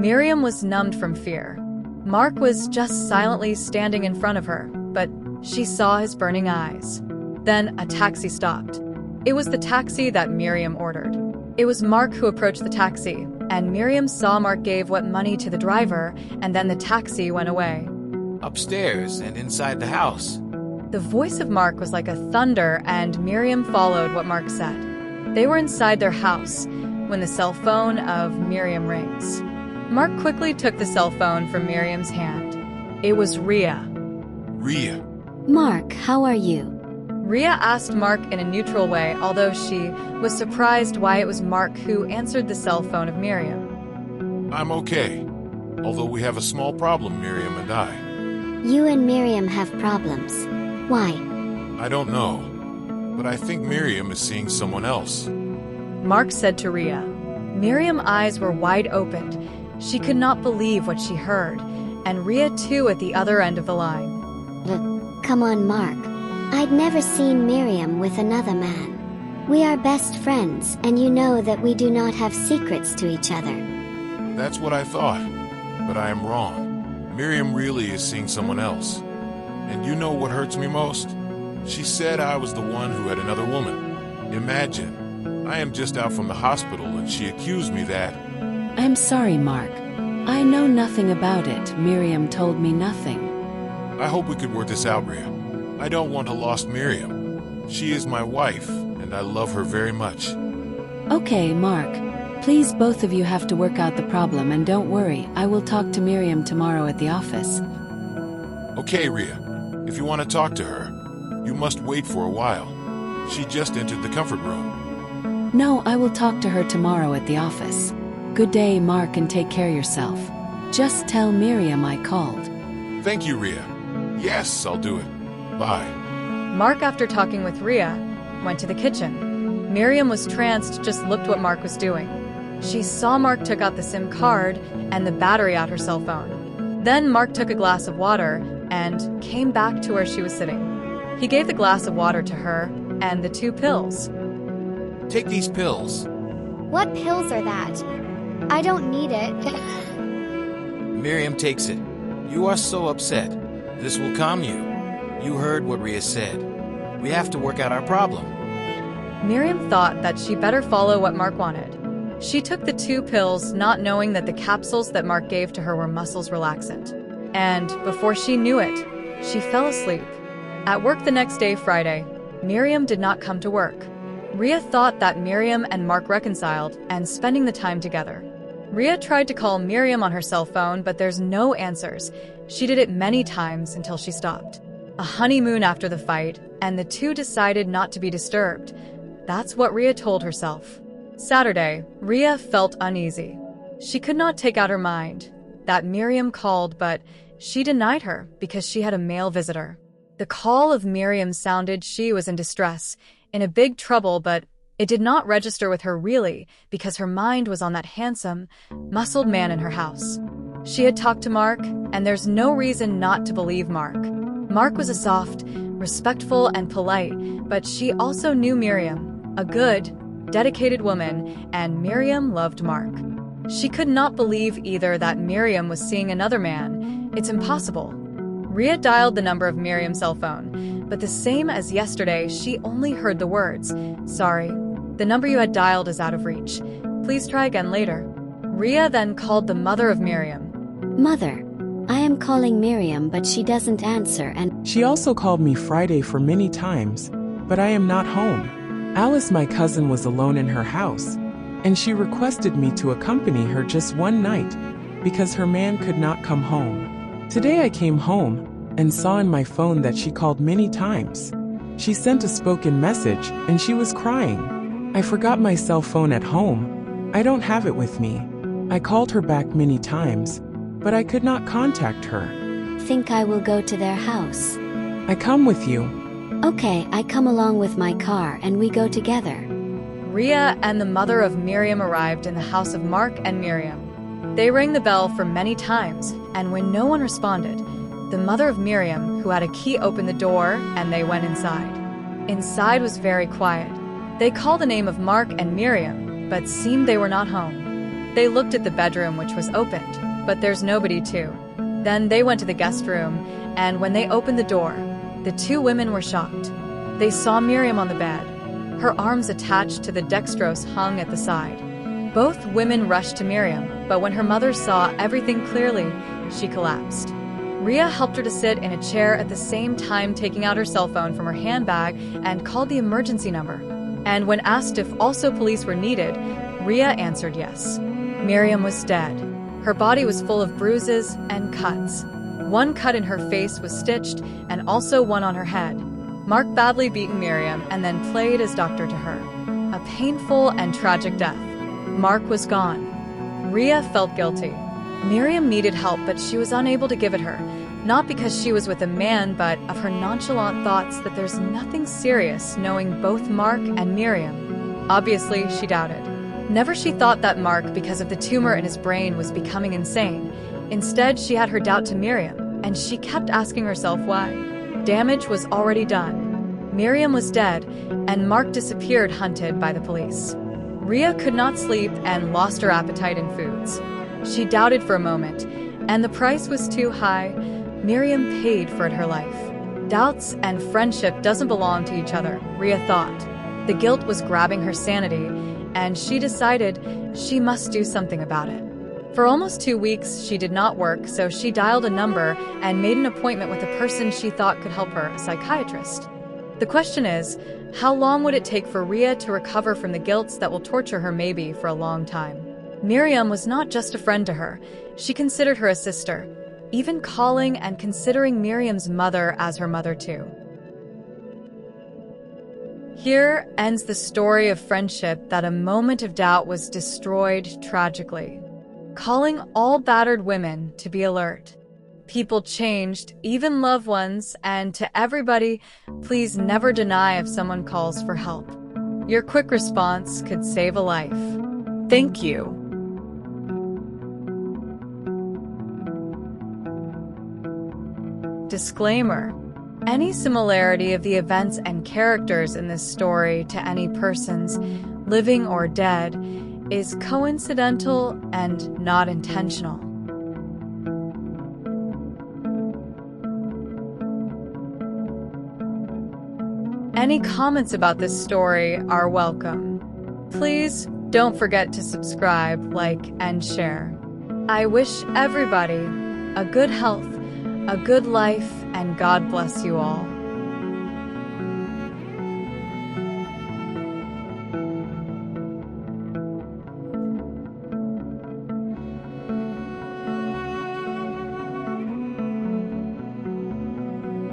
Miriam was numbed from fear. Mark was just silently standing in front of her, but she saw his burning eyes. Then a taxi stopped. It was the taxi that Miriam ordered. It was Mark who approached the taxi, and Miriam saw Mark gave what money to the driver, and then the taxi went away. Upstairs and inside the house. The voice of Mark was like a thunder, and Miriam followed what Mark said. They were inside their house when the cell phone of Miriam rings. Mark quickly took the cell phone from Miriam's hand. It was Rhea. Rhea. Mark, how are you? Rhea asked Mark in a neutral way, although she was surprised why it was Mark who answered the cell phone of Miriam. I'm okay, although we have a small problem, Miriam and I. You and Miriam have problems. Why? I don't know, but I think Miriam is seeing someone else. Mark said to Rhea. Miriam's eyes were wide open. She could not believe what she heard, and Rhea too at the other end of the line. Come on, Mark. I'd never seen Miriam with another man. We are best friends, and you know that we do not have secrets to each other. That's what I thought, but I am wrong. Miriam really is seeing someone else. And you know what hurts me most? She said I was the one who had another woman. Imagine, I am just out from the hospital and she accused me that. I'm sorry, Mark. I know nothing about it. Miriam told me nothing. I hope we could work this out, Rhea. I don't want to lose Miriam. She is my wife, and I love her very much. Okay, Mark. Please, both of you have to work out the problem, and don't worry, I will talk to Miriam tomorrow at the office. Okay, Rhea. If you want to talk to her, you must wait for a while. She just entered the comfort room. No, I will talk to her tomorrow at the office. Good day, Mark, and take care of yourself. Just tell Miriam I called. Thank you, Rhea. Yes, I'll do it. Bye. Mark, after talking with Rhea, went to the kitchen. Miriam was tranced, just looked what Mark was doing. She saw Mark took out the SIM card and the battery out her cell phone. Then Mark took a glass of water and came back to where she was sitting. He gave the glass of water to her and the 2 pills. Take these pills. What pills are that? I don't need it. Miriam takes it. You are so upset. This will calm you. You heard what Rhea said. We have to work out our problem. Miriam thought that she better follow what Mark wanted. She took the 2 pills, not knowing that the capsules that Mark gave to her were muscles relaxant. And before she knew it, she fell asleep. At work the next day, Friday, Miriam did not come to work. Rhea thought that Miriam and Mark reconciled and spending the time together. Rhea tried to call Miriam on her cell phone, but there's no answers. She did it many times until she stopped. A honeymoon after the fight, and the 2 decided not to be disturbed. That's what Rhea told herself. Saturday, Rhea felt uneasy. She could not take out her mind that Miriam called, but she denied her because she had a male visitor. The call of Miriam sounded she was in distress, in a big trouble, but it did not register with her really because her mind was on that handsome, muscled man in her house. She had talked to Mark, and there's no reason not to believe Mark. Mark was a soft, respectful, and polite, but she also knew Miriam, a good, dedicated woman, and Miriam loved Mark. She could not believe either that Miriam was seeing another man. It's impossible. Rhea dialed the number of Miriam's cell phone, but the same as yesterday, she only heard the words, "Sorry, the number you had dialed is out of reach. Please try again later." Rhea then called the mother of Miriam. Mother, I am calling Miriam, but she doesn't answer, and She also called me Friday for many times, but I am not home. Alice, my cousin, was alone in her house, and she requested me to accompany her just one night because her man could not come home. Today I came home and saw in my phone that she called many times. She sent a spoken message and she was crying. I forgot my cell phone at home. I don't have it with me. I called her back many times, but I could not contact her. think I will go to their house. I come with you. Okay, I come along with my car and we go together. Rhea and the mother of Miriam arrived in the house of Mark and Miriam. They rang the bell for many times, and when no one responded, the mother of Miriam, who had a key, opened the door and they went inside. Inside was very quiet. They called the name of Mark and Miriam, but seemed they were not home. They looked at the bedroom, which was opened, but there's nobody too. Then they went to the guest room, and when they opened the door, the two women were shocked. They saw Miriam on the bed, her arms attached to the dextrose hung at the side. Both women rushed to Miriam, but when her mother saw everything clearly, she collapsed. Rhea helped her to sit in a chair at the same time taking out her cell phone from her handbag and called the emergency number. And when asked if also police were needed, Rhea answered yes. Miriam was dead. Her body was full of bruises and cuts. One cut in her face was stitched, and also one on her head. Mark badly beaten Miriam and then played as doctor to her. A painful and tragic death. Mark was gone. Rhea felt guilty. Miriam needed help, but she was unable to give it her. Not because she was with a man, but of her nonchalant thoughts that there's nothing serious knowing both Mark and Miriam. Obviously, she doubted. Never she thought that Mark, because of the tumor in his brain, was becoming insane. Instead, she had her doubt to Miriam, and she kept asking herself why. Damage was already done. Miriam was dead, and Mark disappeared hunted by the police. Rhea could not sleep and lost her appetite in foods. She doubted for a moment, and the price was too high. Miriam paid for it her life. Doubts and friendship doesn't belong to each other, Rhea thought. The guilt was grabbing her sanity, and she decided she must do something about it. For almost 2 weeks, she did not work, so she dialed a number and made an appointment with a person she thought could help her, a psychiatrist. The question is, how long would it take for Rhea to recover from the guilt that will torture her maybe for a long time? Miriam was not just a friend to her. She considered her a sister, even calling and considering Miriam's mother as her mother too. Here ends the story of friendship that a moment of doubt was destroyed tragically, calling all battered women to be alert. People changed, even loved ones, and to everybody, please never deny if someone calls for help. Your quick response could save a life. Thank you. Disclaimer: any similarity of the events and characters in this story to any persons, living or dead, is coincidental and not intentional. Any comments about this story are welcome. Please don't forget to subscribe, like, and share. I wish everybody a good health, a good life, and God bless you all.